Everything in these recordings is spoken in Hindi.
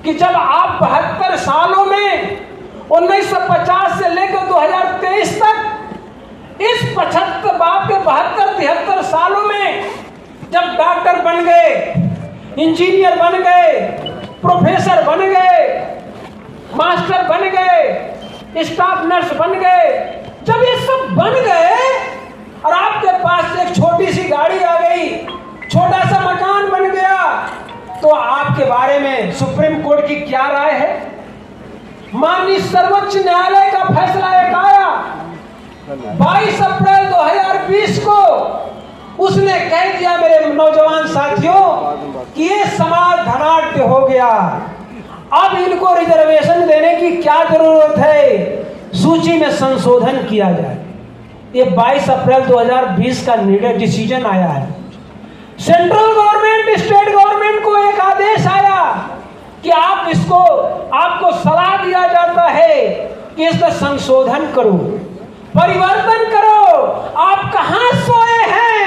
कि जब आप 72 सालों में 1950 से लेकर 2023 तक इस 72-73 सालों में जब डॉक्टर बन गए, इंजीनियर बन गए, प्रोफेसर बन गए, मास्टर बन गए, स्टाफ नर्स बन गए, जब ये सब बन गए और आपके पास एक छोटी सी गाड़ी आ गई, छोटा सा मकान बन गया, तो आपके बारे में सुप्रीम कोर्ट की क्या राय है? माननीय सर्वोच्च न्यायालय का फैसला एक आया 22 अप्रैल 2020 को, उसने कह दिया मेरे नौजवान साथियों कि ये समाज धनाढ्य हो गया, अब इनको रिजर्वेशन देने की क्या जरूरत है, सूची में संशोधन किया जाए। ये 22 अप्रैल 2020 का डिसीजन आया है। सेंट्रल गवर्नमेंट, स्टेट गवर्नमेंट को एक आदेश आया कि आप इसको, आपको सलाह दिया जाता है कि इसका संशोधन करो, परिवर्तन करो। आप कहां सोए हैं?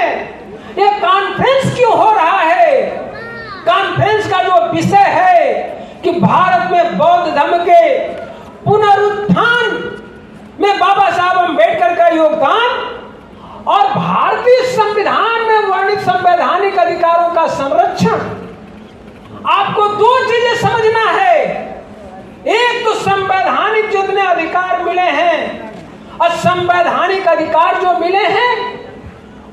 ये कॉन्फ्रेंस क्यों हो रहा है? कॉन्फ्रेंस का जो विषय है कि भारत में बौद्ध धर्म के पुनरुत्थान में बाबा साहब अम्बेडकर का योगदान और भारतीय संविधान में वर्णित संवैधानिक अधिकारों का संरक्षण। आपको दो चीजें समझना है, एक तो संवैधानिक जितने अधिकार मिले हैं और संवैधानिक अधिकार जो मिले हैं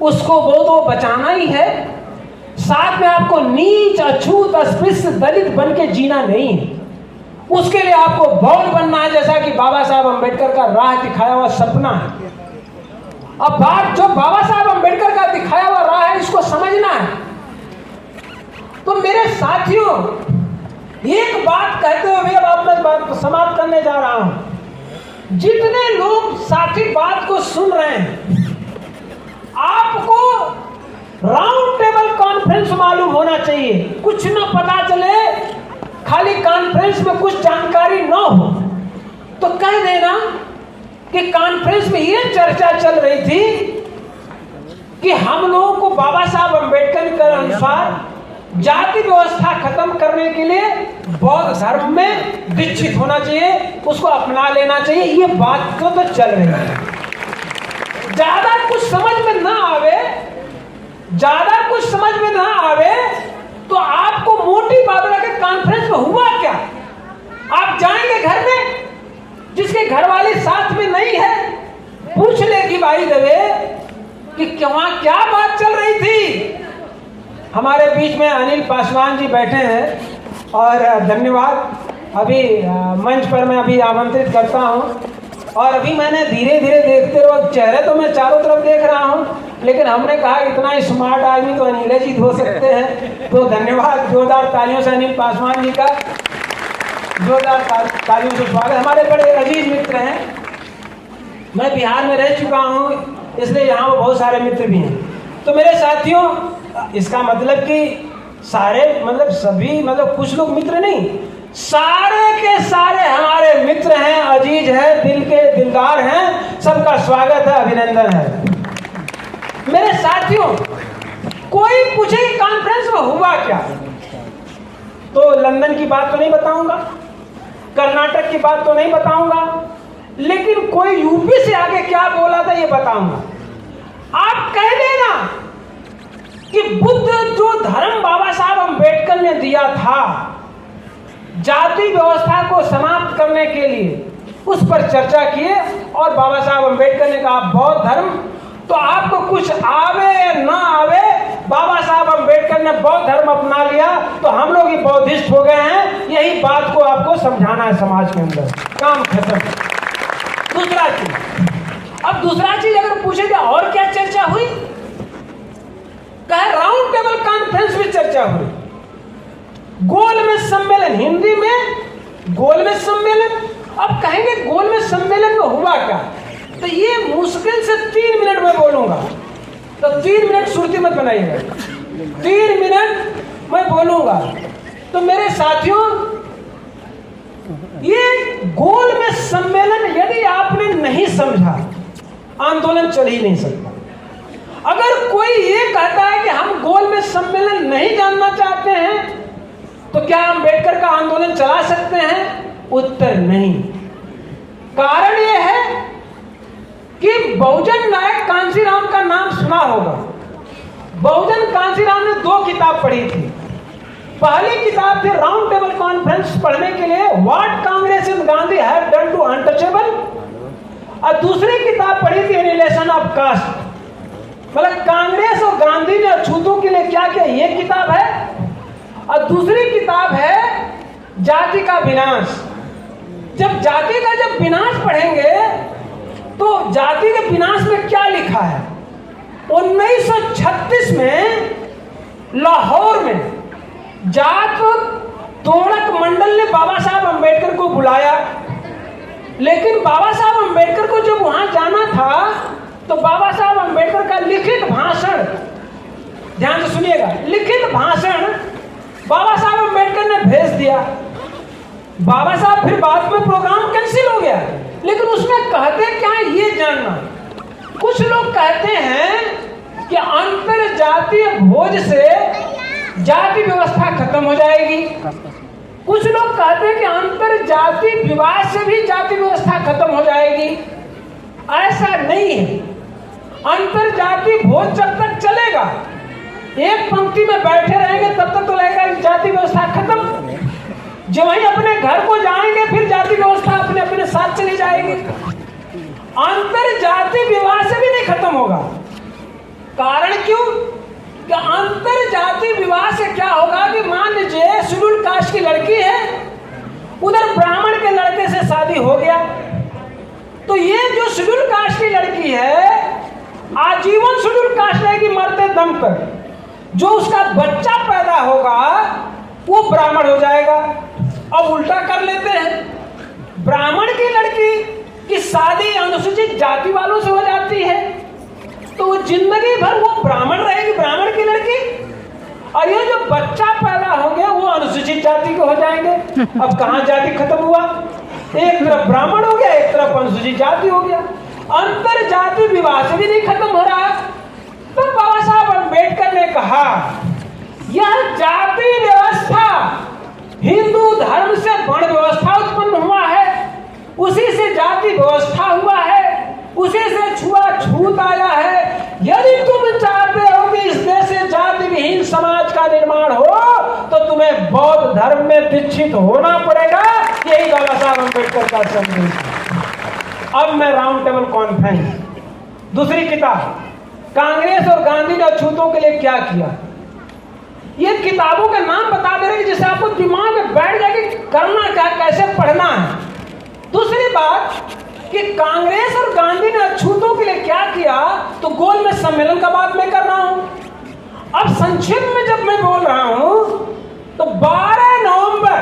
उसको वो तो बचाना ही है, साथ में आपको नीच, अछूत, अस्पृश्य, दलित बन के जीना नहीं है। उसके लिए आपको बौद्ध बनना है, जैसा कि बाबा साहब अम्बेडकर का राह दिखाया हुआ सपना है। अब बात जो बाबा साहब अम्बेडकर का दिखाया हुआ राह है, इसको समझना है। तो मेरे साथियों, एक बात कहते हुए अब अपने बात को समाप्त करने जा रहा हूं। जितने लोग साथी बात को सुन रहे हैं, आपको राउंड टेबल कॉन्फ्रेंस मालूम होना चाहिए। कुछ न पता चले, खाली कॉन्फ्रेंस में कुछ जानकारी न हो तो कह देना कि कॉन्फ्रेंस में ये चर्चा चल रही थी कि हम लोगों को बाबा साहब अम्बेडकर के अनुसार जाति व्यवस्था खत्म करने के लिए बौद्ध धर्म में दीक्षित होना चाहिए, उसको अपना लेना चाहिए। ये बात तो चल रही है। ज्यादा कुछ समझ में ना आवे, ज्यादा कुछ समझ में ना आवे तो आपको मोटी बात लगे कॉन्फ्रेंस में हुआ क्या। आप जाएंगे घर में, जिसके घर वाले साथ में नहीं है, पूछ लेगी भाई दवे कि वहां क्या बात चल रही थी। हमारे बीच में अनिल पासवान जी बैठे हैं और धन्यवाद। अभी मंच पर मैं अभी आमंत्रित करता हूं। और अभी मैंने धीरे धीरे देखते रहो, चेहरे तो मैं चारों तरफ देख रहा हूं, लेकिन हमने कहा इतना स्मार्ट आदमी तो अनिल जी हो सकते हैं। तो धन्यवाद, जोरदार तालियों से अनिल पासवान जी का जोरदार तालियों से स्वागत। हमारे बड़े अजीज मित्र हैं, मैं बिहार में रह चुका हूं, इसलिए यहाँ बहुत सारे मित्र भी हैं। तो मेरे साथियों, इसका मतलब कि सारे मतलब सभी मतलब कुछ लोग मित्र नहीं, सारे के सारे हमारे मित्र हैं, अजीज हैं, दिल के दिलदार हैं। सबका स्वागत है, अभिनंदन है। मेरे साथियों, कोई पूछे कि कॉन्फ्रेंस में हुआ क्या, तो लंदन की बात तो नहीं बताऊंगा, कर्नाटक की बात तो नहीं बताऊंगा, लेकिन कोई यूपी से आगे क्या बोला था ये बताऊंगा। आप कह देना कि बुद्ध जो धर्म बाबा साहब अम्बेडकर ने दिया था जाति व्यवस्था को समाप्त करने के लिए, उस पर चर्चा किए और बाबा साहब अम्बेडकर ने कहा बौद्ध धर्म, तो आपको कुछ आवे या ना आवे, बाबा साहब अम्बेडकर ने बौद्ध धर्म अपना लिया तो हम लोग ही बौद्धिस्ट हो गए हैं। यही बात को आपको समझाना है समाज के अंदर, काम खत्म। दूसरा चीज, अब दूसरा चीज अगर पूछे कि और क्या चर्चा हुई, कहे राउंड टेबल कॉन्फ्रेंस में चर्चा हुई, गोलमेज सम्मेलन, हिंदी में गोलमेज सम्मेलन। अब कहेंगे गोलमेज सम्मेलन में हुआ क्या, तो ये मुश्किल से 3 मिनट में बोलूंगा, तो 3 मिनट सुर्ती मत बनाइएगा, 3 मिनट मैं बोलूंगा। तो मेरे साथियों, ये गोलमेज सम्मेलन यदि आपने नहीं समझा, आंदोलन चल ही नहीं सकता। अगर कोई ये कहता है कि हम गोलमेज सम्मेलन नहीं जानना चाहते हैं, तो क्या अंबेडकर का आंदोलन चला सकते हैं? उत्तर नहीं। कारण यह है कि बहुजन नायक कांशीराम का नाम सुना होगा। बहुजन कांशीराम ने 2 किताब पढ़ी थी। पहली किताब थी राउंड टेबल कॉन्फ्रेंस पढ़ने के लिए, what Congress and Gandhi have done to untouchable, और दूसरी किताब पढ़ी थी रिलेशन ऑफ कास्ट, मतलब कांग्रेस और गांधी ने अछूतों के लिए क्या किया, ये किताब है। और दूसरी किताब है जाति का विनाश। जब जाति का जब विनाश पढ़ेंगे तो जाति के विनाश में क्या लिखा है। 1936 में लाहौर में जात तोड़क मंडल ने बाबा साहब अंबेडकर को बुलाया, लेकिन बाबा साहब अंबेडकर को जब वहां जाना था तो बाबा साहब अंबेडकर का लिखित भाषण, ध्यान से सुनिएगा, लिखित भाषण बाबा साहब अंबेडकर ने भेज दिया। बाबा साहब फिर बाद में प्रोग्राम कैंसिल हो गया, लेकिन उसमें कहते क्या है ये जानना। कुछ लोग कहते हैं कि अंतर जातीय भोज से जाति व्यवस्था खत्म हो जाएगी। कुछ लोग कहते हैं कि अंतर जाति विवाह से भी जाति व्यवस्था खत्म हो जाएगी। ऐसा नहीं है। अंतर जाति भोज जब तक चलेगा, एक पंक्ति में बैठे रहेंगे तब तक तो लगेगा कि जाति व्यवस्था खत्म। जो वही अपने घर को जाएंगे फिर जाति व्यवस्था अपने अपने साथ चली जाएगी। अंतर जाति विवाह से भी नहीं खत्म होगा। कारण क्यों? कि अंतर जाति विवाह से क्या होगा कि मान लीजिए शेड्यूल कास्ट की लड़की है, उधर ब्राह्मण के लड़के से शादी हो गया, तो ये जो शेड्यूल कास्ट की लड़की है आजीवन शेड्यूल कास्ट रहेगी मरते दम तक। जो उसका बच्चा पैदा होगा वो ब्राह्मण हो जाएगा। अब उल्टा कर लेते हैं, ब्राह्मण की लड़की की शादी अनुसूचित जाति वालों से हो जाती है, तो वो जिंदगी भर वो ब्राह्मण रहेगी, ब्राह्मण की लड़की, और ये जो बच्चा पैदा होंगे वो अनुसूचित जाति के हो जाएंगे। अब कहाँ जाति खत्म हुआ? एक तरफ ब्राह्मण हो गया, एक तरफ अनुसूचित जाति हो गया। अंतर जाति विवाह से भी नहीं खत्म हो रहा। तो बाबा साहब अंबेडकर ने कहा यह जाति व्यवस्था हिंदू धर्म से वर्ण व्यवस्था उत्पन्न हुआ है, उसी से जाति व्यवस्था हुआ है, उसी से छुआछूत आया है। यदि तुम चाहते हो कि इस देश से जाति विहीन समाज का निर्माण हो तो तुम्हें बौद्ध धर्म में दीक्षित होना पड़ेगा। यही बाबा साहब अंबेडकर का संदेश है। अब मैं राउंड टेबल कॉन्फ्रेंस, दूसरी किताब, कांग्रेस और गांधी ने अछूतों के लिए क्या किया, ये किताबों के नाम बता दे रहे हैं जिससे आपको दिमाग में बैठ जाए कि करना क्या, कैसे पढ़ना है। दूसरी बात कि कांग्रेस और गांधी ने अछूतों के लिए क्या किया, तो गोलमेज सम्मेलन का बात मैं कर रहा हूं। अब संक्षिप्त में जब मैं बोल रहा हूं तो 12 नवंबर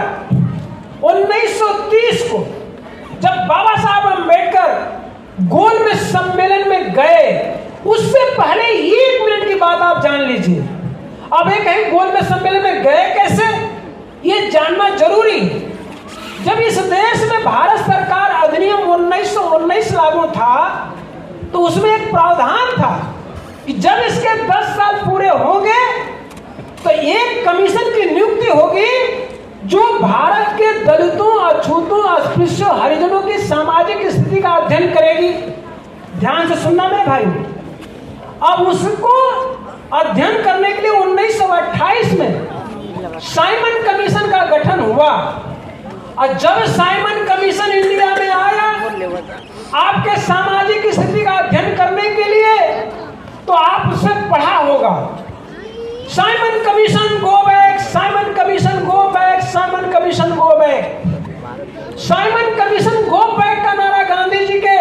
1930 को जब बाबा साहब अंबेडकर गोलमेज सम्मेलन में गए, उससे पहले 1 मिनट की बात आप जान लीजिए। अब एक है गोलमेज सम्मेलन में गए कैसे, ये जानना जरूरी। जब इस देश में भारत सरकार अधिनियम 1919 लागू था तो उसमें एक प्रावधान था कि जब इसके 10 साल पूरे होंगे तो एक कमीशन की नियुक्ति होगी जो भारत के दलितों, अछूतों, अस्पृश्यों, हरिजनों की सामाजिक स्थिति का अध्ययन करेगी। ध्यान से सुनना मेरे भाई। अब उसको अध्ययन करने के लिए 1928 में साइमन कमीशन का गठन हुआ, और जब साइमन कमीशन इंडिया में आया आपके सामाजिक स्थिति का अध्ययन करने के लिए, तो आप उसे पढ़ा होगा। Simon commission go back, Simon commission go back, Simon commission go back. Simon commission go back का नारा गांधी जी के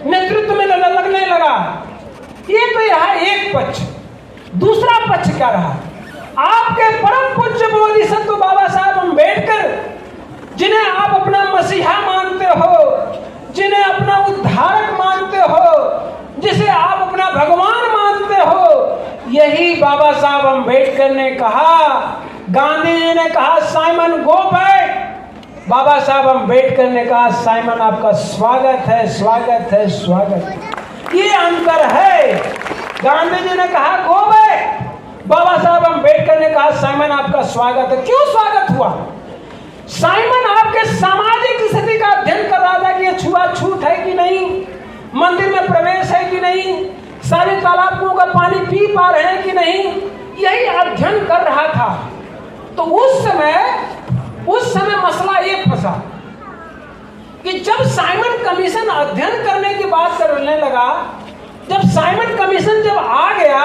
नेतृत्व में लगने लगा। ये तो यह एक पक्ष। दूसरा पक्ष क्या रहा? आपके परम पूज्य बोधिसत्व बाबा साहब अंबेडकर, जिन्हें आप अपना मसीहा मानते हो, जिन्हें अपना उद्धारक मानते हो, जिसे आप अपना भगवान मानते हो, यही बाबा साहब अंबेडकर ने कहा। गांधी जी ने कहा साइमन गो बैक, बाबा साहब अंबेडकर ने कहा साइमन आपका स्वागत है, स्वागत है, स्वागत। ये अंतर है। गांधी जी ने कहा गो बैक, बाबा साहब अम्बेडकर ने कहा, साइमन आपका स्वागत है। क्यों स्वागत हुआ? साइमन आपके सामाजिक स्थिति का अध्ययन कर रहा था कि ये छुआछूत है कि नहीं, मंदिर में प्रवेश है कि नहीं, सारे तालाबों का पानी पी पा रहे हैं कि नहीं, यही अध्ययन कर रहा था। तो उस समय मसला ये फंसा कि जब साइमन कमीशन अध्ययन करने की बात करने लगा, जब साइमन कमीशन जब आ गया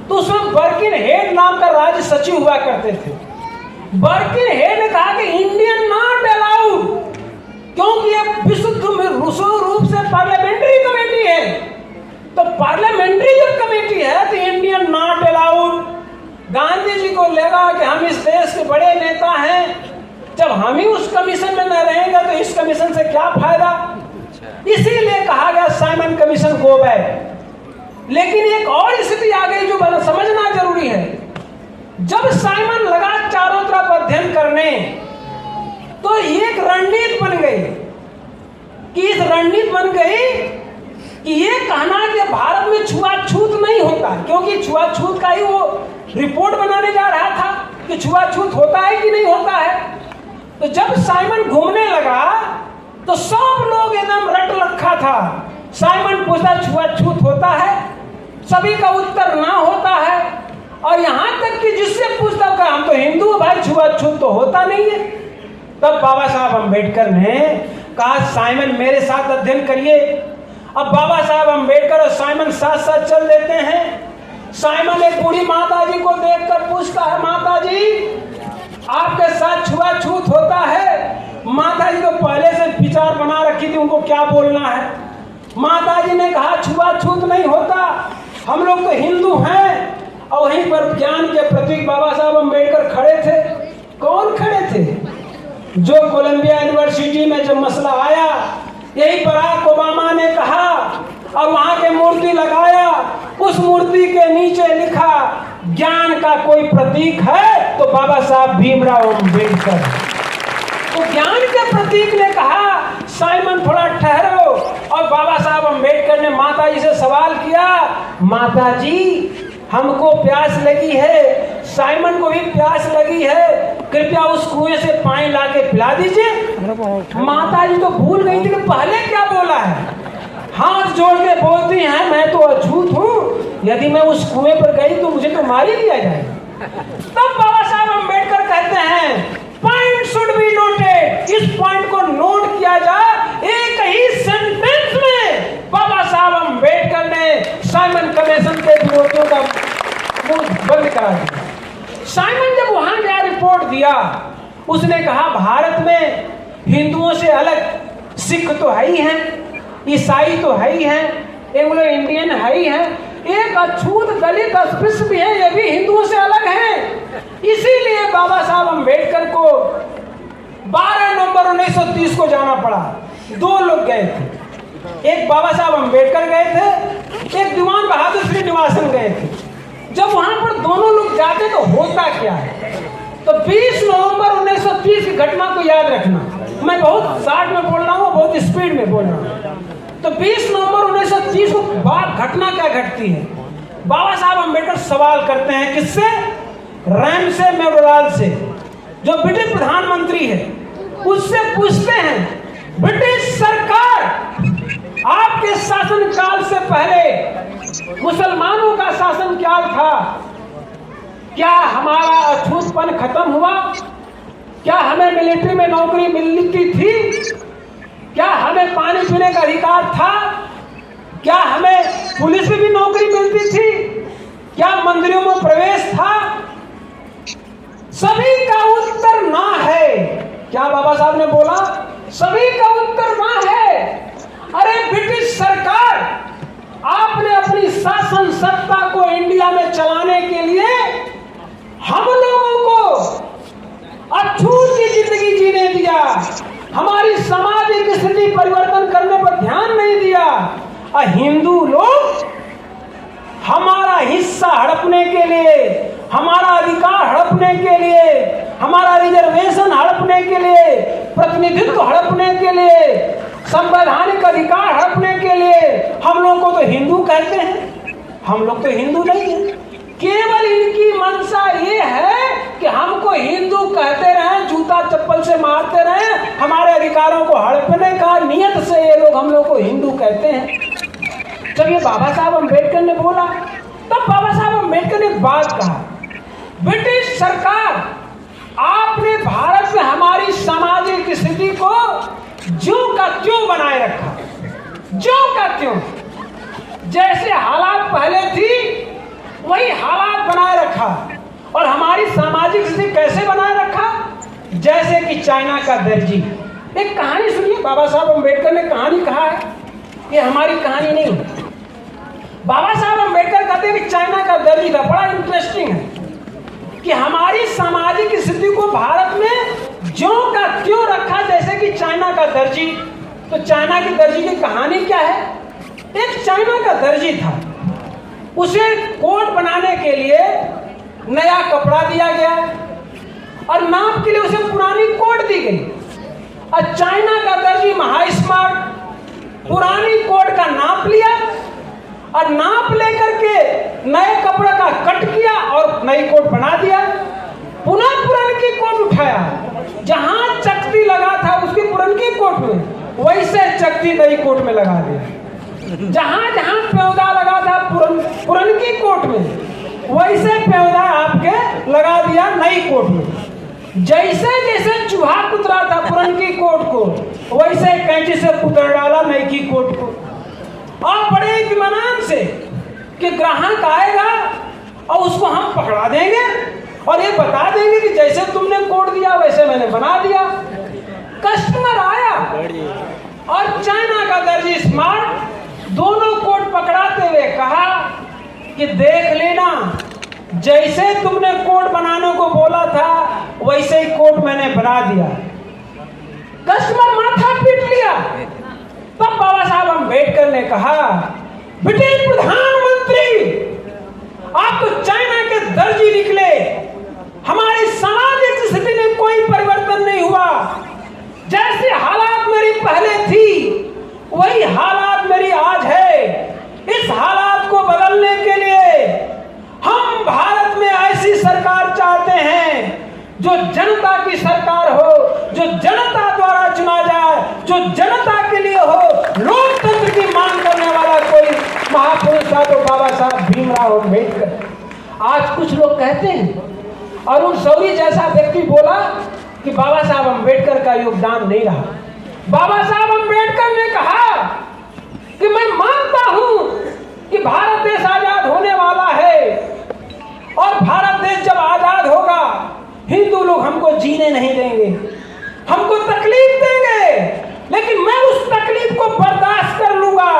तो उसमें बर्किनहेड नाम का राज्य सचिव हुआ करते थे। बर्किनहेड ने कहा कि इंडियन नॉट अलाउड, क्योंकि ये विशुद्ध रूप से पार्लियामेंट्री कमेटी है। तो पार्लियामेंट्री जब कमेटी है तो Indian not allowed. Gandhi ji को लगा कि हम इस देश के बड़े नेता हैं, जब हम ही उस कमीशन में न रहेंगे तो इस कमीशन से क्या फायदा, इसीलिए कहा गया साइमन कमीशन गो बैक। लेकिन एक और स्थिति आ गई जो समझना जरूरी है। जब साइमन लगा चारों तरफ अध्ययन करने, तो एक रणनीति बन गई कि ये कहना कि भारत में छुआछूत नहीं होता, क्योंकि छुआछूत का ही वो रिपोर्ट बनाने जा रहा था कि छुआछूत होता है कि नहीं होता है। तो जब साइमन घूमने लगा तो सब लोग एकदम रट रखा था। साइमन पूछता छुआछूत होता है, सभी का उत्तर ना होता है, और यहां तक कि जिससे पूछता होगा हम तो हिंदू भाई, छुआछूत तो होता नहीं है। तब बाबा साहब अम्बेडकर ने कहा साइमन मेरे साथ अध्ययन करिए। अब बाबा साहब अम्बेडकर और साइमन साथ साथ चल देते हैं। साइमन एक बूढ़ी माता जी को देखकर पूछता है, माता जी आपके साथ छुआछूत होता है? माता जी तो पहले से विचार बना रखी थी उनको क्या बोलना है। माता जी ने कहा छुआछूत नहीं होता, हम लोग तो हिंदू हैं। और वहीं पर ज्ञान के प्रतीक बाबा साहब अम्बेडकर खड़े थे। कौन खड़े थे? जो कोलंबिया यूनिवर्सिटी में जब मसला आया, यही बराक ओबामा ने कहा और वहां के मूर्ति लगाया, उस मूर्ति के नीचे लिखा ज्ञान का कोई प्रतीक है तो बाबा साहब भीमराव अम्बेडकर। तो ज्ञान के प्रतीक ने कहा साइमन थोड़ा ठहरो, और बाबा साहब अम्बेडकर ने माता जी से सवाल किया, माता जी हमको प्यास लगी है, साइमन को भी प्यास लगी है, कृपया उस कुएं से पानी ला के पिला दीजिए। माता जी तो भूल गई थी कि पहले क्या बोला है। हाथ जोड़ के बोलती हैं मैं तो अछूत हूँ, यदि मैं उस कुएं पर गई तो मुझे तो मार ही दिया जाएगा। तब बाबा साहब अम्बेडकर कहते हैं पॉइंट शुड बी नोटेड, इस पॉइंट को नोट किया जाए। एक ही सेंटेंस में बाबा साहब अम्बेडकर ने साइमन कमीशन के विरोधियों का मुंह बंद करा दिया। साइमन जब वहां गया रिपोर्ट दिया, उसने कहा भारत में हिंदुओं से अलग सिख तो है ही हैं, ईसाई तो है ही हैं, एंग्लो इंडियन है ही हैं, एक अछूत दलित अस्पृश्य भी है, ये भी हिंदुओं से अलग हैं। इसीलिए बाबा साहब अम्बेडकर को 12 नवंबर 1930 को जाना पड़ा। 2 लोग गए थे, एक बाबा साहब अम्बेडकर गए थे, एक दीवान बहादुर श्रीनिवासन गए थे। जब वहां पर दोनों लोग जाते तो होता क्या है, तो 20 नवंबर 1930 की घटना को याद रखना। मैं बहुत शार्ट में बोल रहा हूँ, बहुत स्पीड में बोल रहा हूँ। तो 20 नवंबर 1930 को बाद घटना क्या घटती है, बाबा साहब अम्बेडकर सवाल करते हैं किससे? रैमसे मेमोरियल से, जो ब्रिटिश प्रधानमंत्री है, उससे पूछते हैं ब्रिटिश सरकार आपके शासनकाल से पहले मुसलमानों का शासनकाल था, क्या हमारा अछूतपन खत्म हुआ? क्या हमें मिलिट्री में नौकरी मिलती थी? क्या हमें पानी पीने का अधिकार था? क्या हमें पुलिस में भी नौकरी मिलती थी? क्या मंदिरों में प्रवेश था? सभी का उत्तर ना है। क्या बाबा साहब ने बोला? सभी का उत्तर ना है। अरे ब्रिटिश सरकार, आपने अपनी शासन सत्ता को इंडिया में चलाने के लिए हम लोगों को अछूत की जिंदगी जीने दिया, हमारी सामाजिक स्थिति परिवर्तन करने पर ध्यान नहीं दिया। हिंदू लोग हमारा हिस्सा हड़पने के लिए, हमारा अधिकार हड़पने के लिए, हमारा रिजर्वेशन हड़पने के लिए, प्रतिनिधित्व हड़पने के लिए, संवैधानिक अधिकार हड़पने के लिए हम लोग को तो हिंदू कहते हैं। हम लोग तो हिंदू नहीं है। केवल इनकी मंशा ये है कि हमको हिंदू कहते रहे, जूता चप्पल से मारते रहे, हमारे अधिकारों को हड़पने का नियत से ये लोग हम लोग को हिंदू कहते हैं। जब ये बाबा साहब अम्बेडकर ने बोला, तब बाबा साहब अम्बेडकर ने एक बात कहा, ब्रिटिश सरकार आपने भारत में हमारी सामाजिक स्थिति को ज्यों का त्यों बनाए रखा, ज्यों का त्यों, जैसे हालात पहले थी वही हालात बनाए रखा। और हमारी सामाजिक स्थिति कैसे बनाए रखा? जैसे कि चाइना का दर्जी। एक कहानी सुनिए, बाबा साहब अम्बेडकर ने कहानी कहा है, ये हमारी कहानी नहीं। बाबा साहब अम्बेडकर कहते हैं कि चाइना का दर्जी था। बड़ा इंटरेस्टिंग है कि हमारी सामाजिक स्थिति को भारत में ज्यों का त्यों रखा जैसे कि चाइना का दर्जी। तो चाइना की दर्जी की कहानी क्या है? एक चाइना का दर्जी था, उसे कोट बनाने के लिए नया कपड़ा दिया गया और नाप के लिए उसे पुरानी कोट दी गई। और चाइना का दर्जी महा स्मार्ट, पुरानी कोट का नाप लिया और नाप लेकर के नए कपड़े का कट किया और नई कोट बना दिया। पुनः पुरानी कोट उठाया, जहां चकती लगा था उसकी पुरानी कोट में, वैसे चकती नई कोट में लगा दिया। जहां जहां प्यौदा लगा था पुरानी कोट में, वैसे प्यौदा आपके लगा दिया नई कोट में। जैसे जैसे चूहा कुतरा था पुरानी कोट को, वैसे कैंची से कुतर डाला नई की कोट को। और बड़े इत्मीनान से कि ग्राहक आएगा और उसको हम पकड़ा देंगे और ये बता देंगे कि जैसे तुमने कोट दिया वैसे मैंने बना दिया। कस्टमर आया और चाइना का दर्जी स्मार्ट दोनों कोट पकड़ाते हुए कहा कि देख लेना, जैसे तुमने कोट बनाने को बोला था वैसे ही कोट मैंने बना दिया। कस्टमर माथा पीट लिया। तब बाबा साहब अम्बेडकर ने कहा, ब्रिटिश प्रधानमंत्री आप तो चाइना के दर्जी निकले, हमारी सामाजिक स्थिति में कोई परिवर्तन नहीं हुआ। जैसे हालात मेरी पहले थी वही हालात मेरी आज है। इस हालात को बदलने के लिए हम भारत में ऐसी सरकार चाहते हैं जो जनता की सरकार हो, जो जनता द्वारा चुना जाए, जो जनता के लिए हो, लोकतंत्र की मांग करने वाला कोई महापुरुष था तो बाबा साहब भीमराव अम्बेडकर। आज कुछ लोग कहते हैं अरुण शौरी जैसा व्यक्ति बोला कि बाबा साहब अम्बेडकर का योगदान नहीं रहा। बाबा साहब अम्बेडकर ने कहा कि मैं मानता हूं कि भारत देश आजाद होने वाला है और भारत देश जब आजाद होगा हिंदू लोग हमको जीने नहीं देंगे, हमको तकलीफ देंगे, लेकिन मैं उस तकलीफ को बर्दाश्त कर लूंगा।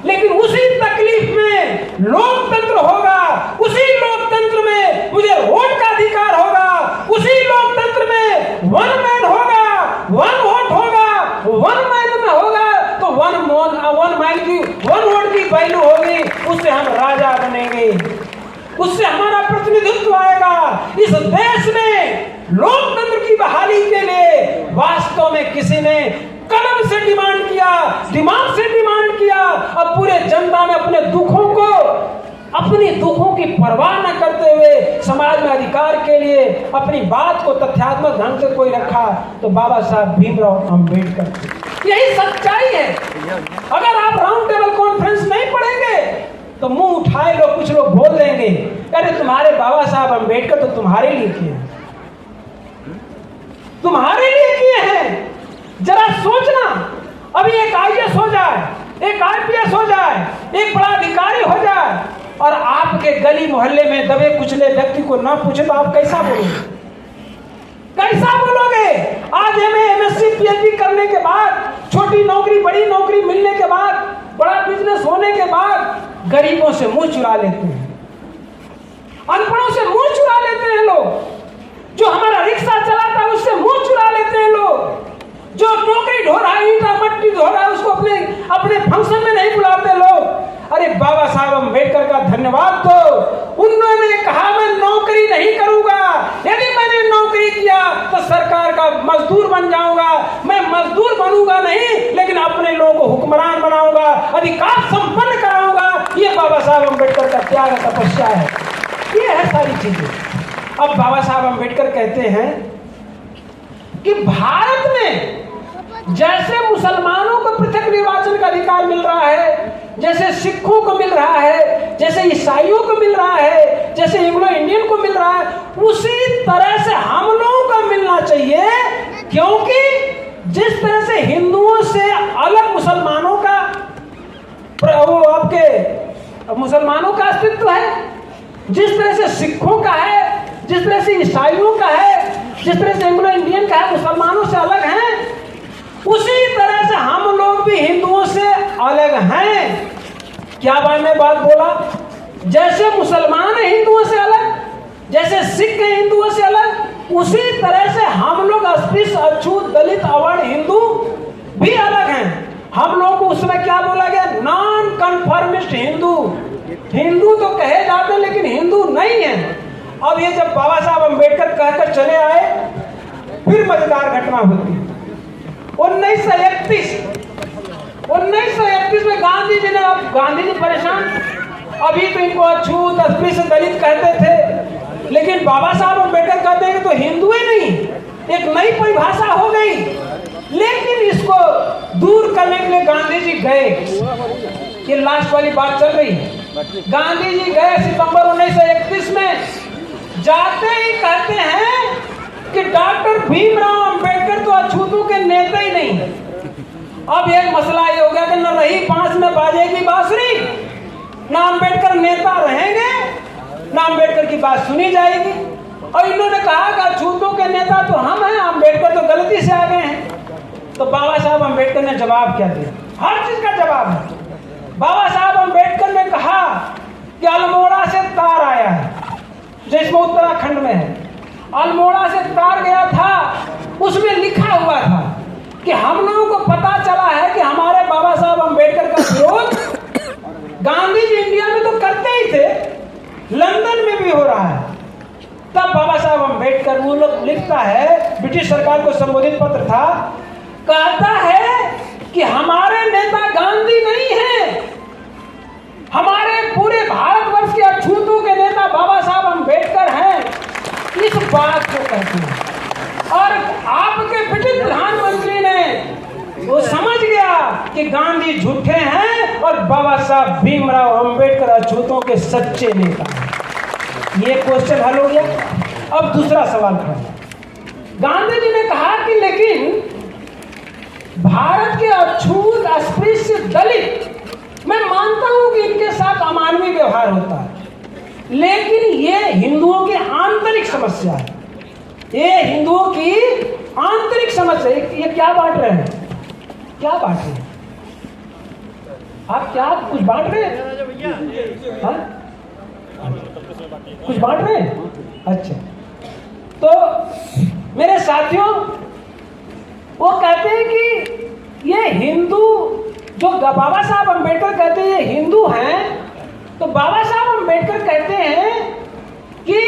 लेकिन उसी तकलीफ में लोकतंत्र होगा, उसी लोकतंत्र में मुझे वोट का अधिकार होगा, उसी लोकतंत्र में वन मैन होगा, वन वोट होगा, वन मैन में होगा तो वन मैन की वन वोट की वैल्यू होगी, उससे हम राजा बनेंगे, उससे हमारा प्रतिनिधित्व आएगा। इस देश में लोकतंत्र की बहाली के लिए वास्तव में किसी ने कलम से डिमांड किया, दिमाग से डिमांड किया। अब पूरे जनता ने अपने दुखों की परवाह न करते हुए समाज में अधिकार के लिए अपनी बात को तथ्यात्मक ढंग से कोई रखा तो बाबा साहब भीमराव अम्बेडकर। यही सच्चाई है। अगर आप राउंड टेबल कॉन्फ्रेंस नहीं पढ़ेंगे तो मुंह उठाए लोग, कुछ लोग बोल देंगे अरे तुम्हारे बाबा साहब अम्बेडकर तो तुम्हारे लिए किए, तुम्हारे लिए किए हैं। जरा सोचना, अभी एक आईएएस हो जाए, एक आईपीएस हो जाए, एक बड़ा अधिकारी हो जाए और आपके गली मोहल्ले में दबे कुचले व्यक्ति को ना पूछे तो आप कैसा बोलोगे? कैसा बोलोगे? आज एमए, एमएससी, पीएचडी करने के बाद, छोटी नौकरी बड़ी नौकरी मिलने के बाद, बड़ा बिजनेस होने के बाद गरीबों से मुंह चुरा लेते हैं, अनपढ़ों से मुंह चुरा लेते हैं लोग, जो हमारा रिक्शा चलाता है उससे मुंह चुरा लेते हैं लोग, जो टोकरी ढो रहा है, ईंटा मट्टी ढो रहा है उसको अपने फंक्शन में नहीं बुलाते लोग। अरे बाबा साहब अम्बेडकर का धन्यवाद दो, उन्होंने कहा मैं नौकरी नहीं करूंगा, यदि मैंने नौकरी किया तो सरकार का मजदूर बन जाऊंगा, मैं मजदूर बनूंगा नहीं लेकिन अपने लोगों को हुक्मरान बनाऊंगा, अधिकार संपन्न कराऊंगा। ये बाबा साहब अम्बेडकर का त्याग तपस्या है, ये है सारी चीजें। अब बाबा साहब अम्बेडकर कहते हैं कि भारत में जैसे मुसलमानों को पृथक निर्वाचन का अधिकार मिल रहा है, जैसे सिखों को मिल रहा है, जैसे ईसाइयों को मिल रहा है, जैसे एंग्लो इंडियन को मिल रहा है, उसी तरह से हम लोगों को मिलना चाहिए। क्योंकि जिस तरह से हिंदुओं से अलग मुसलमानों का आपके मुसलमानों का अस्तित्व है, जिस तरह से सिखों का है, जिस तरह से ईसाइयों का है, जिस तरह से एंग्लो इंडियन का है, मुसलमानों से अलग हैं, उसी तरह से हम लोग भी हिंदुओं से अलग हैं। क्या मैंने बात बोला? जैसे मुसलमान है हिंदुओं से अलग, जैसे सिख है हिंदुओं से अलग, उसी तरह से हम लोग अस्पृश्य, अछूत, दलित, अवर्ण हिंदू भी अलग हैं। हम लोग को उसमें क्या बोला गया? Non conformist Hindu. हिंदू तो कहे जाते लेकिन हिंदू नहीं है। अब ये जब बाबा साहब अम्बेडकर कहकर चले आए, फिर मजेदार घटना होती है। 1931 में गांधी जी ने, अब गांधी जी परेशान, अभी तो इनको अछूत, अस्पृश्य, दलित कहते थे, लेकिन बाबा साहब अम्बेडकर कहते हैं कि तो हिंदू ही नहीं, एक नई परिभाषा हो गई। लेकिन इसको दूर करने के लिए गांधी जी गए। ये लास्ट वाली बात चल रही है। गांधी जी गए सितंबर 1931 में, जाते ही कहते हैं कि डॉक्टर भीमराव अंबेडकर तो अछूतों के नेता ही नहीं। अब एक मसला ये हो गया कि न रही बांस में बाजेगी बांसुरी, ना अंबेडकर नेता रहेंगे, ना अंबेडकर की बात सुनी जाएगी। और इन्होंने कहा कि अछूतों के नेता तो हम हैं, अंबेडकर तो गलती से आ गए हैं। तो बाबा साहब अम्बेडकर ने जवाब क्या दिया? हर चीज का जवाब है। बाबा साहब अम्बेडकर ने कहा कि अल्मोड़ा से तार आया है, जिसमें उत्तराखंड में है। अल्मोड़ा से तार गया था, उसमें लिखा हुआ था कि हम लोगों को पता चला है कि हमारे बाबा साहब अम्बेडकर का विरोध गांधी जी इंडिया में तो करते ही थे, लंदन में भी हो रहा है। तब बाबा साहब अम्बेडकर, वो लोग लिखता है, ब्रिटिश सरकार को संबोधित पत्र था, कहता है कि हमारे नेता गांधी नहीं है, हमारे पूरे भारतवर्ष के अछूतों के नेता बाबा साहब अम्बेडकर हैं। इस बात को कहते हैं। और आपके ब्रिटिश प्रधानमंत्री ने वो समझ गया कि गांधी झूठे हैं और बाबा साहब भीमराव अम्बेडकर अछूतों के सच्चे नेता हैं। ये क्वेश्चन हल हो गया। अब दूसरा सवाल खड़ा है। गांधी जी ने कहा कि लेकिन भारत के अछूत, अस्पृश्य, दलित, मैं मानता हूं कि इनके साथ अमानवीय व्यवहार होता है, लेकिन ये हिंदुओं की आंतरिक समस्या है। ये हिंदुओं की आंतरिक समस्या है। ये क्या बांट रहे हैं? क्या बांट रहे हैं आप? क्या कुछ बांट रहे हैं? हाँ? कुछ बांट रहे हैं? अच्छा, तो मेरे साथियों, वो कहते हैं कि ये हिंदू, जो बाबा साहब अम्बेडकर कहते हैं ये हिंदू हैं, तो बाबा साहब अम्बेडकर कहते हैं कि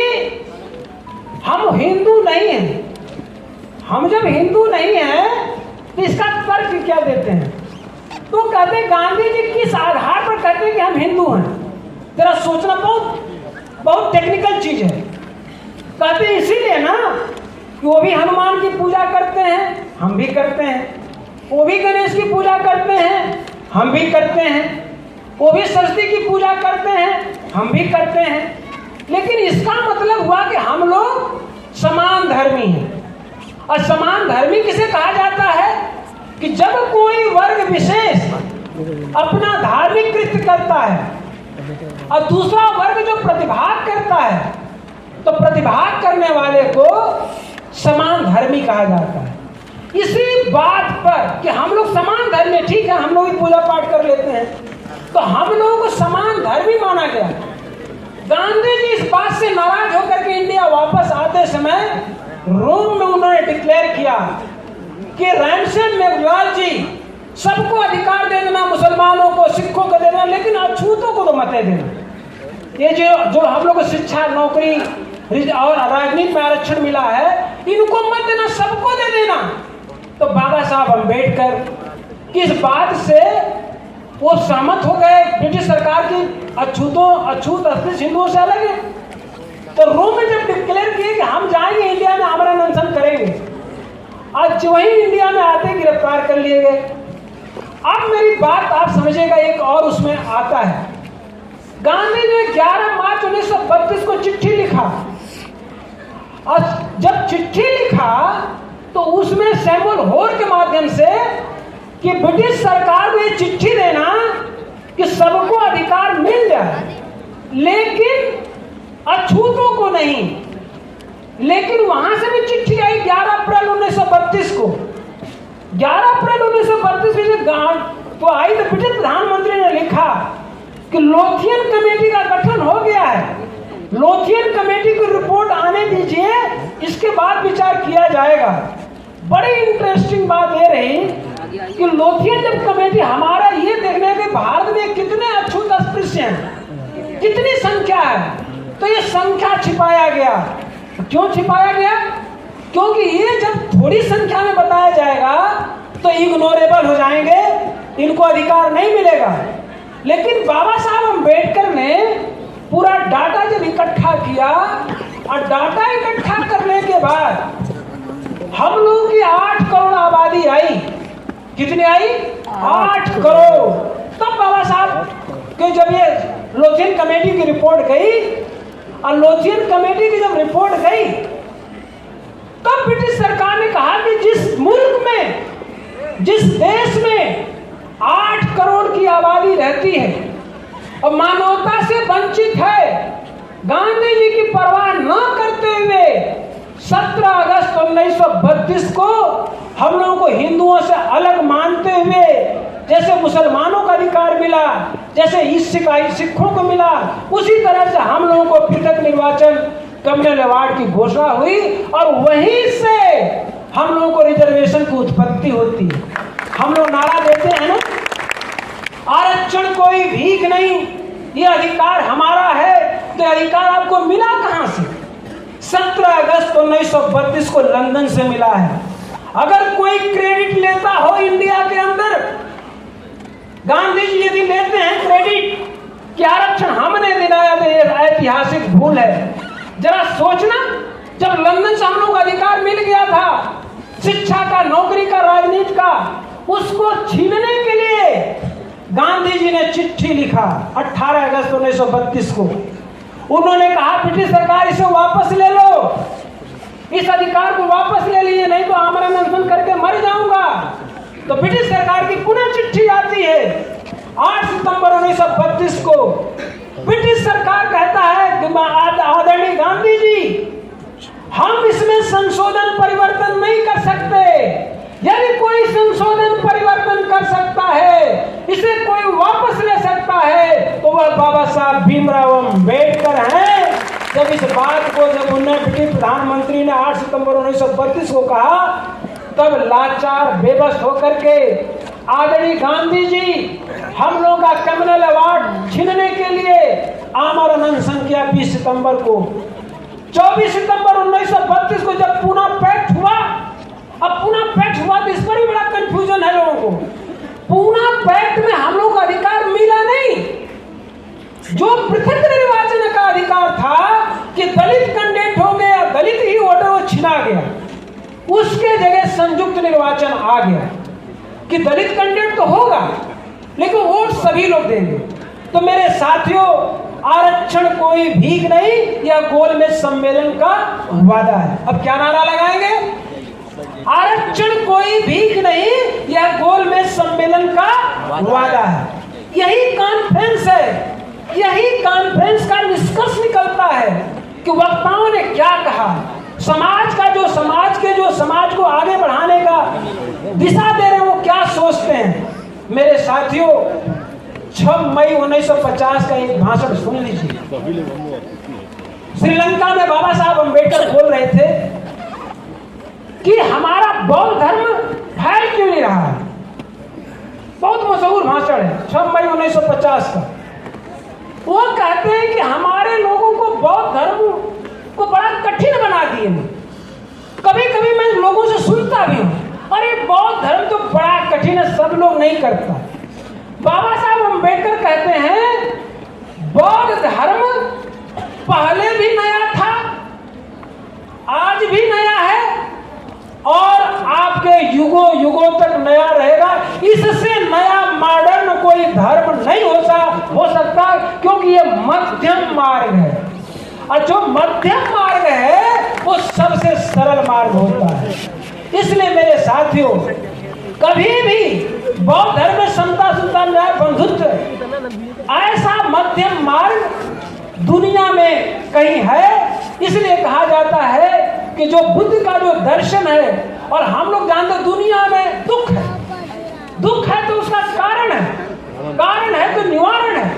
हम हिंदू नहीं हैं। हम जब हिंदू नहीं हैं तो इसका तर्क क्या देते हैं? तो कहते हैं गांधी जी किस आधार पर कहते हैं कि हम हिंदू हैं? जरा सोचना, बहुत टेक्निकल चीज है। कहते हैं इसीलिए ना कि वो भी हनुमान की पूजा करते हैं, हम भी करते हैं। वो भी गणेश की पूजा करते हैं, हम भी करते हैं। वो भी सरस्वती की पूजा करते हैं, हम भी करते हैं। लेकिन इसका मतलब हुआ कि हम लोग समान धर्मी हैं। और समान धर्मी किसे कहा जाता है? कि जब कोई वर्ग विशेष अपना धार्मिक कृत्य करता है और दूसरा वर्ग जो प्रतिभाग करता है, तो प्रतिभाग करने वाले को समान धर्मी कहा जाता है। इसी बात पर कि हम लोग समान धर्मी, ठीक है, हम लोग भी पूजा पाठ कर लेते हैं, तो हम लोगों को समान धर्मी माना गया। गांधी जी इस बात से नाराज होकर के इंडिया वापस आते समय रोम में उन्होंने डिक्लेयर किया कि रैमसन मेघवाल जी सबको अधिकार दे देना, मुसलमानों को, सिखों को देना, लेकिन अछूतों को तो मत देना। ये जो हम लोग को शिक्षा, नौकरी और राजनीति में आरक्षण मिला है, इनको मत देना, सबको दे देना। तो बाबा साहब अम्बेडकर किस बात से वो सहमत हो गए? ब्रिटिश सरकार की अछूत अस्पृश्य हिंदुओं से अलग है। तो रोम में जब डिक्लेयर किए कि हम जाएंगे इंडिया में आमरण अनशन करेंगे, आज वही इंडिया में आते गिरफ्तार कर लिए गए। अब मेरी बात आप समझिएगा, एक और उसमें आता है। गांधी ने 11 मार्च 1932 को चिट्ठी लिखा, और जब चिट्ठी लिखा तो उसमें सैमुअल होर के माध्यम से कि ब्रिटिश सरकार को ये चिट्ठी देना कि सबको अधिकार मिल जाए, लेकिन अछूतों को नहीं। लेकिन वहां से भी चिट्ठी आई 11 अप्रैल 1932 को। 11 अप्रैल 1932 में तो आई तो ब्रिटिश प्रधानमंत्री ने लिखा कि लोथियन कमेटी का गठन हो गया है, लोथियन कमेटी की रिपोर्ट आने दीजिए, इसके बाद विचार किया जाएगा। बड़ी इंटरेस्टिंग बात ये रही कि लोथियन जब कमेटी, हमारा ये देखने के भारत में कितने अछूत अस्पृश्य हैं, कितनी संख्या है, तो ये संख्या छिपाया गया। क्यों छिपाया गया? क्योंकि ये जब थोड़ी संख्या में बताया जाएगा तो इग्नोरेबल हो जाएंगे, इनको अधिकार नहीं मिलेगा। लेकिन बाबा साहब अम्बेडकर ने पूरा डाटा जब इकट्ठा किया, और डाटा इकट्ठा करने के बाद हम लोगों की 8 करोड़ आबादी आई। कितनी आई? 8 करोड़। तब बाबा साहब के जब ये लोथियन कमेटी की रिपोर्ट गई, और लोथियन कमेटी की जब रिपोर्ट गई, तब ब्रिटिश सरकार ने कहा कि जिस मुल्क में, जिस देश में 8 करोड़ की आबादी रहती है और मानवता से वंचित है, गांधी जी की परवाह न करते हुए 17 अगस्त 1932 को हम लोगों को हिंदुओं से अलग मानते हुए, जैसे मुसलमानों का अधिकार मिला, जैसे सिखों को मिला, उसी तरह से हम लोगों को पृथक निर्वाचन कम्युनल अवार्ड की घोषणा हुई, और वहीं से हम लोगों को रिजर्वेशन की उत्पत्ति होती है। हम लोग नारा देते हैं ना, आरक्षण कोई भीख नहीं, ये अधिकार हमारा है। तो अधिकार आपको मिला कहां से? 17 अगस्त 1932 को लंदन से मिला है। अगर कोई क्रेडिट लेता हो इंडिया के अंदर, गांधी जी यदि लेते हैं क्रेडिट कि आरक्षण हमने दिलाया, तो ये ऐतिहासिक भूल है। जरा सोचना, जब लंदन से हम लोग को अधिकार मिल गया था, शिक्षा का, नौकरी का, राजनीति का, उसको छीनने के लिए गांधी जी ने चिट्ठी लिखा 18 अगस्त 1932 को। उन्होंने कहा ब्रिटिश सरकार इसे वापस ले लो, इस अधिकार को वापस ले लीजिए, नहीं तो आमरण अनशन करके मर जाऊंगा। तो ब्रिटिश सरकार की पुनः चिट्ठी आती है 8 सितंबर 1932 को। ब्रिटिश सरकार कहता है कि आदरणीय गांधी जी, हम इसमें संशोधन परिवर्तन नहीं कर सकते। यदि कोई संशोधन परिवर्तन कर सकता है, इसे कोई वापस ले सकता है, तो वह बाबा साहब भीमराव अम्बेडकर हैं। जब इस बात को जब उन्हें ब्रिटिश प्रधानमंत्री ने 8 सितंबर 1932 को कहा, तब लाचार बेबस होकर के आदरणीय गांधी जी हम लोगों का कम्युनल अवार्ड छीनने के लिए आमरण अनशन किया 20 सितंबर को। 24 सितंबर 1932 को जब पूना पैक्ट हुआ, अब पूना पैक्ट हुआ तो इस पर भी बड़ा कंफ्यूजन है लोगों को। पूना पैक्ट में हम लोग को अधिकार मिला नहीं, जो पृथक निर्वाचन का अधिकार था कि दलित कैंडिडेट हो गया, दलित ही वोटर वो छिना गया, उसके जगह संयुक्त निर्वाचन आ गया कि दलित कैंडिडेट तो होगा लेकिन वोट सभी लोग देंगे। तो मेरे साथियों, आरक्षण कोई भीख नहीं, यह गोलमेज सम्मेलन का वादा है। अब क्या नारा लगाएंगे? आरक्षण कोई भीख नहीं, यह गोलमेज सम्मेलन का वादा है। यही कॉन्फ्रेंस है, यही कॉन्फ्रेंस का निष्कर्ष निकलता है कि वक्ताओं ने क्या कहा, समाज को आगे बढ़ाने का दिशा दे रहे हैं, वो क्या सोचते हैं। मेरे साथियों, 6 मई 1950 का एक भाषण सुन लीजिए। श्रीलंका में बाबा साहब अम्बेडकर बोल रहे थे कि हमारा बौद्ध धर्म फैल क्यों नहीं रहा है। बहुत मशहूर भाषण है, 6 मई 1950 का। वो कहते हैं कि हमारे लोगों को बौद्ध धर्म को बड़ा कठिन बना दिए। कभी कभी मैं लोगों से सुनता भी हूँ, अरे बौद्ध धर्म तो बड़ा कठिन है, सब लोग नहीं करता। बाबा साहब अम्बेडकर कहते हैं बौद्ध धर्म पहले भी नया था आज भी नया है और आपके युगों युगों तक नया रहेगा। इससे नया मॉडर्न कोई धर्म नहीं हो सकता, क्योंकि ये मध्यम मार्ग है, और जो मध्यम मार्ग है वो सबसे सरल मार्ग होता है। इसलिए मेरे साथियों, कभी भी बौद्ध धर्म में समता सुता न्याय बंधुत्व ऐसा मध्यम मार्ग दुनिया में कहीं है। इसलिए कहा जाता है कि जो बुद्ध का जो दर्शन है, और हम लोग जानते दुनिया में दुख है, दुख है तो उसका कारण है, कारण है तो निवारण है,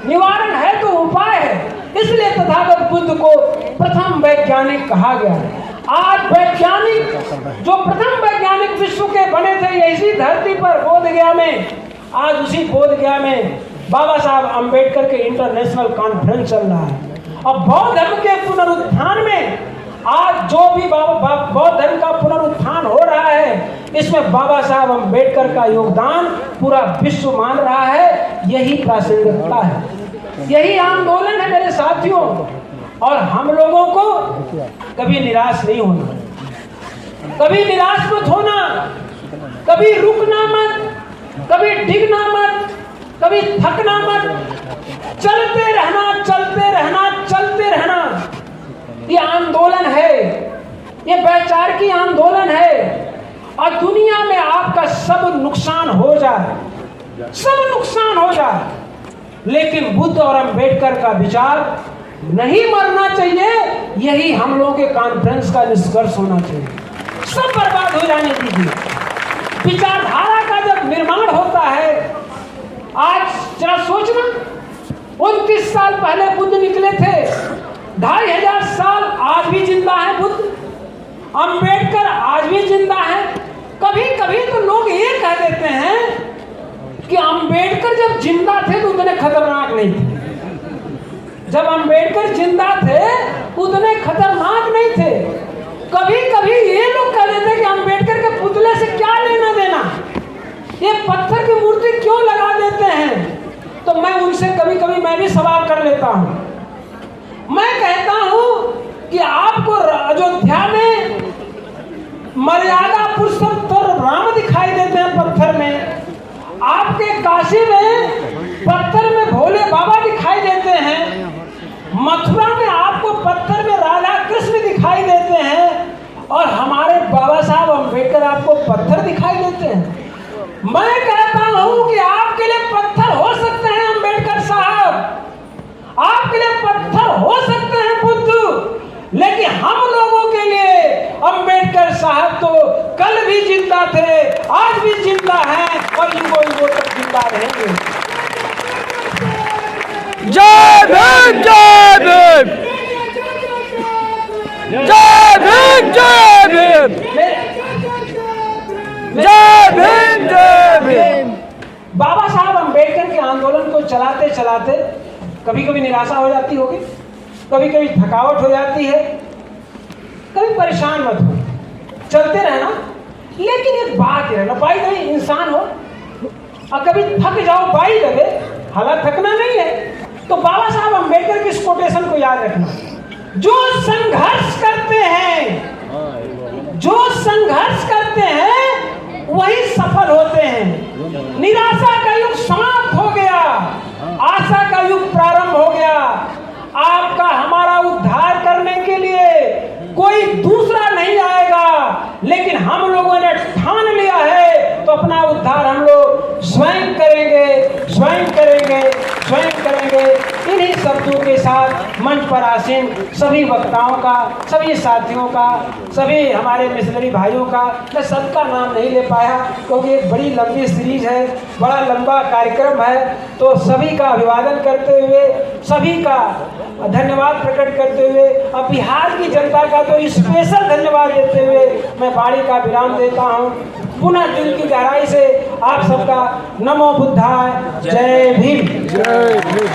निवारण है तो उपाय है। इसलिए तथागत बुद्ध को प्रथम वैज्ञानिक कहा गया है। आज वैज्ञानिक जो प्रथम वैज्ञानिक विश्व के बने थे इसी धरती पर बोधगया में, आज उसी बोधगया में बाबा साहब अंबेडकर के इंटरनेशनल कॉन्फ्रेंस चल रहा है। अब बौद्ध धर्म के पुनरुत्थान में आज जो भी बौद्ध धर्म का पुनरुत्थान हो रहा है, इसमें बाबा साहब अंबेडकर का योगदान पूरा विश्व मान रहा है। यही प्रासंगिकता है, यही आंदोलन है मेरे साथियों। और हम लोगों को कभी निराश नहीं होना, कभी निराश मत होना, कभी रुकना मत, कभी डिगना मत, कभी थकना मत, चलते रहना, चलते रहना, चलते रहना। ये आंदोलन है, ये वैचार की आंदोलन है। और दुनिया में आपका सब नुकसान हो जाए, सब नुकसान हो जाए, लेकिन बुद्ध और अंबेडकर का विचार नहीं मरना चाहिए। यही हम लोगों के कॉन्फ्रेंस का निष्कर्ष होना चाहिए। सब बर्बाद हो जाने दीजिए। विचारधारा का जब निर्माण होता है, आज जरा सोचना, 29 साल पहले बुद्ध निकले थे, 2500 साल आज भी जिंदा है बुद्ध, अंबेडकर आज भी जिंदा है। कभी कभी तो लोग ये कह देते हैं कि अंबेडकर जब जिंदा थे तो उतने खतरनाक नहीं थे, जब अंबेडकर जिंदा थे उतने खतरनाक नहीं थे। कभी कभी ये लोग कह देते हैं कि अंबेडकर के पुतले से क्या लेना देना, ये पत्थर की मूर्ति क्यों लगा देते हैं। तो मैं उनसे कभी कभी मैं भी सवाल कर लेता हूं। मैं कहता हूं कि आपको अयोध्या में मर्यादा पुरुषोत्तम राम दिखाई देते हैं पत्थर में, आपके काशी में पत्थर में भोले बाबा दिखाई देते हैं, मथुरा में आपको पत्थर में राधा कृष्ण दिखाई देते हैं, और हमारे बाबा साहब अंबेडकर आपको पत्थर दिखाई देते हैं। मैं कहता हूं कि आपके लिए पत्थर हो सकते हैं अंबेडकर साहब, आपके लिए पत्थर हो सकते हैं बुद्ध, लेकिन हम लोगों के लिए अंबेडकर साहब तो कल भी जिंदा थे, आज भी जिंदा हैं, और युगों युगों तक जिंदा रहेंगे। जय भीम, जय भीम, जय भीम, जय भीम, जय भीम, जय भीम। बाबा साहब अंबेडकर के आंदोलन को चलाते चलाते कभी कभी निराशा हो जाती होगी, कभी कभी थकावट हो जाती है, कभी परेशान मत हो, चलते रहना। लेकिन एक बात है ना, भाई कभी इंसान हो और कभी थक जाओ, बाई लगे, हालांकि थकना नहीं है। तो बाबा साहब अंबेडकर की इस कोटेशन को याद रखना, जो संघर्ष करते हैं, जो संघर्ष करते हैं वही सफल होते हैं। निराशा का युग समाप्त हो गया, आशा का युग प्रारंभ हो गया। आपका हमारा उद्धार करने के लिए कोई दूसरा नहीं आएगा, लेकिन हम लोगों ने ठान लिया है तो अपना उद्धार हम लोग स्वयं करेंगे, स्वयं करेंगे, स्वयं करेंगे। इन्हीं शब्दों के साथ मंच पर आसीन सभी वक्ताओं का, सभी साथियों का, सभी हमारे मिशनरी भाइयों का, मैं सबका नाम नहीं ले पाया क्योंकि एक बड़ी लंबी सीरीज है, बड़ा लंबा कार्यक्रम है। तो सभी का अभिवादन करते हुए, सभी का धन्यवाद प्रकट करते हुए, अब बिहार की जनता का तो स्पेशल धन्यवाद देते हुए मैं वाणी का विराम देता हूँ। पुनः दिल की गहराई से आप सबका नमो बुद्धाय, जय भीम। जय भीम।